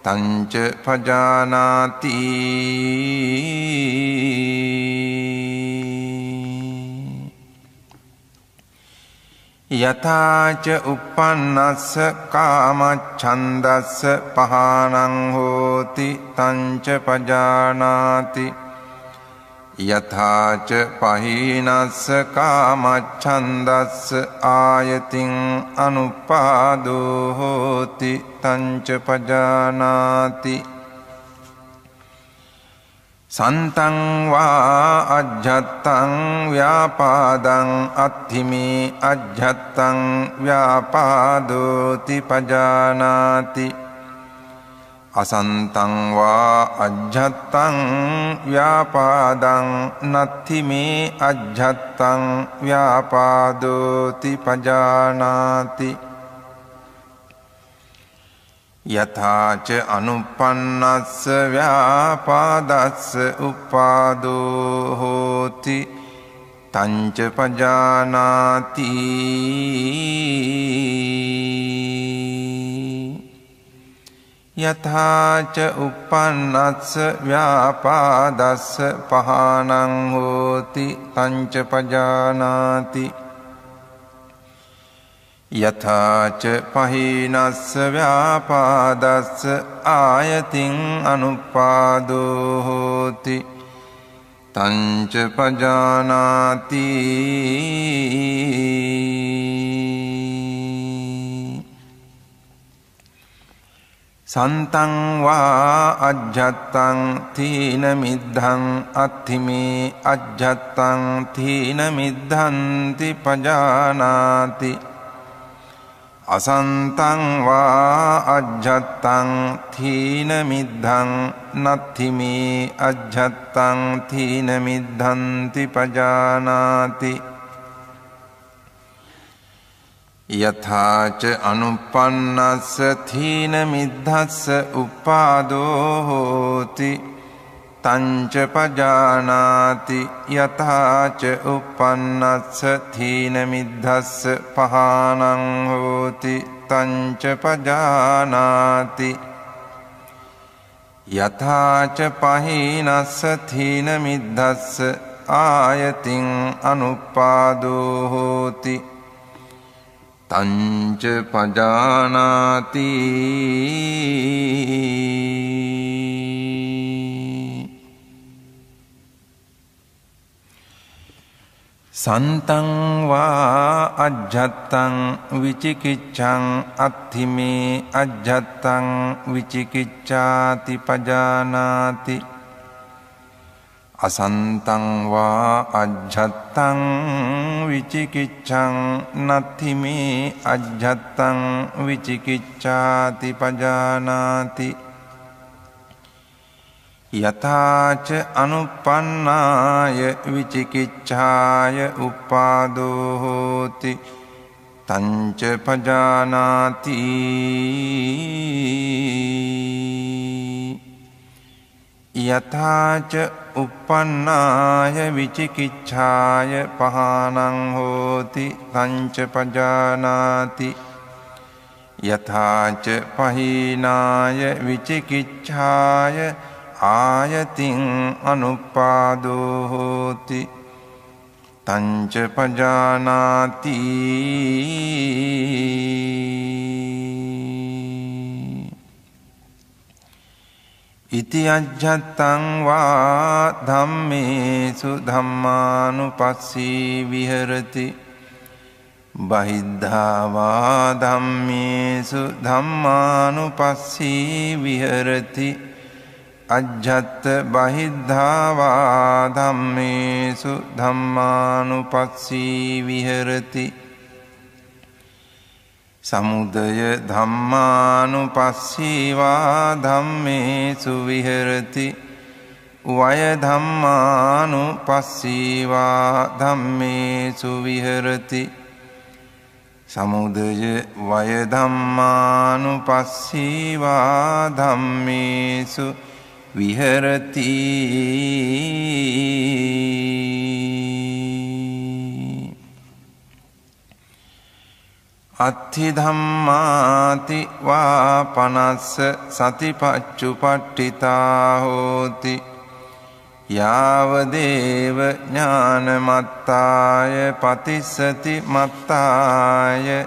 तञ्च पजानाति। यथा च उपन्नस्य कामच्छन्दस्य पहानं होति तञ्च पजानाति। यथा च पहीनस्य कामच्छन्दस्य आयतिं अनुपादो होति तञ्च पजानाति। संतं वा अज्झत्तं व्यापादं अत्थिमे अज्झत्तं व्यापादोति पजानाति। असंतं वा अज्झत्तं व्यापादं नत्थिमे अज्झत्तं व्यापादोति पजानाति। यथा च अनुपन्नस्य व्यापादस्य उपादो होति तञ्च पजानाति। यथा च उपन्नस्य व्यापादस्य पहानं होति तञ्च पजानाति। यथा च पहीनस्य व्यापादस्य आयतिं अनुपादो होति तञ्च पजानाति। संतं वा अज्झत्तं थीनमिद्धं अत्थिमे अज्झत्तं थीनमिद्धन्ति पजानाति। असंतं वा अज्झत्तं थीनमिद्धं नत्थिमे अज्झत्तं थीनमिद्धन्ति पजानाति। यथा च अनुपन्नस्य थीनमिद्धस्य उपादो होति तञ्च पजानाति। यथा च उपन्नस्य थीनमिद्धस्य पहानं होति तञ्च पजानाति। यथा च पहीनस्य थीनमिद्धस्य आयतिं अनुपादो होति तञ्च पजानाति। संतं वा अज्झत्तं विचिकिच्छं अत्थिमे अज्झत्तं विचिकिच्छाति पजानाति। असंतं वा अज्झत्तं विचिकिच्छं नत्थिमे अज्झत्तं विचिकिच्छाति पजानाति। යථාච අනුප්පන්නාය විචිකිච්ඡාය උපාදෝ හෝති තංච පජානාති යථාච uppannāය විචිකිච්ඡාය පහානං හෝති තංච පජානාති යථාච පහීනාය විචිකිච්ඡාය ආයතින් අනුපාදෝ හෝති තංච පජානාති ඉති අජ්ජත්තං වා ධම්මේසු ධම්මානුපස්සී විහෙරති බහිද්ධා වා ධම්මේසු ධම්මානුපස්සී විහෙරති අජ්ජත්ත බහිද්ධා වා ධම්මේසු ධම්මානුපස්සී විහෙරති සමුදය ධම්මානුපස්සී වා ධම්මේසු විහෙරති වය ධම්මානුපස්සී වා ධම්මේසු විහෙරති සමුදය වය ධම්මානුපස්සී වා ධම්මේසු විහෙරති අත්ථි ධම්මාති වා පනස්ස සතිපච්චුපට්ඨිතා හෝති යාව දේව ඥානමත්තාය පතිස්සති මත්තාය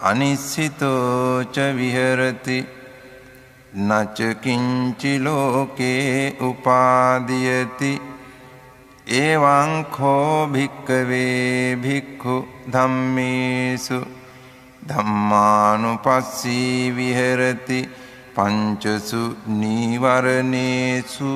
අනිස්සිතෝ ච විහෙරති නච කිංචි ලෝකේ උපාදීයති එවං කෝ භික්ඛවේ භික්ඛු ධම්මේසු ධම්මානුපස්සී විහෙරති පංචසු නීවරණේසු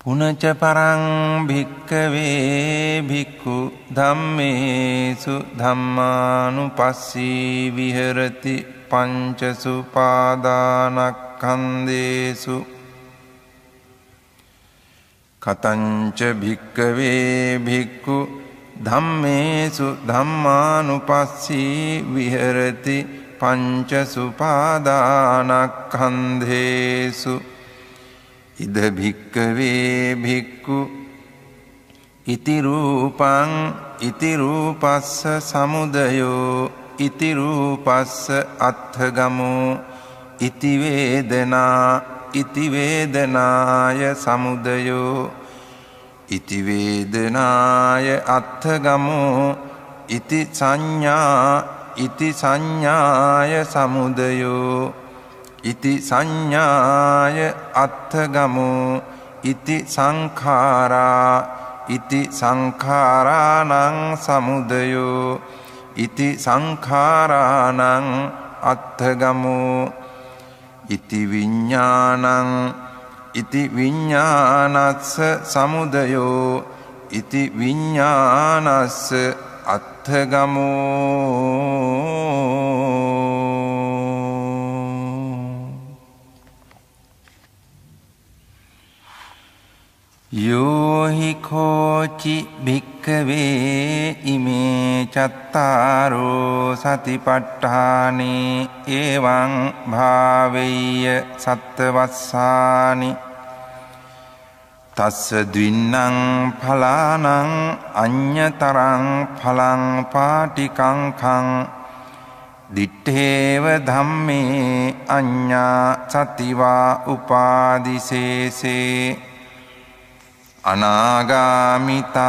පුනච පරං භික්ඛවේ භික්ඛු ධම්මේසු ධම්මානුපස්සී විහෙරති පංචසු පාදානක්ඛන්දේසු කතංච භික්ඛවේ භික්ඛු ධම්මේසු ධම්මානුපස්සී විහෙරති පංචසු පාදානක්ඛන්දේසු ඉද භික්ඛවේ භික්ඛු ඉති රූපං ඉති රූපස්ස සමුදයෝ ඉති රූපස්ස අත්ථගමෝ ඉති වේදනා ඉති වේදනාය සමුදයෝ ඉති වේදනාය අත්ථගමෝ ඉති සංඥා ඉති සංඥාය සමුදයෝ ඉති සංඥාය අත්ථගමෝ ඉති සංඛාරා ඉති සංඛාරාණං සමුදයෝ ඉති සංඛාරාණං අත්ථගමෝ ඉති විඤ්ඤාණං ඉති විඤ්ඤාණස්ස සමුදයෝ ඉති විඤ්ඤාණස්ස අත්ථගමෝ යෝහි කෝචි භික්ඛවේ ඉමේ චත්තාරෝ සතිපට්ඨානේ එවං භාවෙය්‍ය සත්තවස්සානි තස්ස ද්වින්නං ඵලානං අඤ්ඤතරං ඵලං පාටිකංඛං දිත්තේව ධම්මේ අඤ්ඤා සතිවා උපාදිසේසේ අනාගාමිතා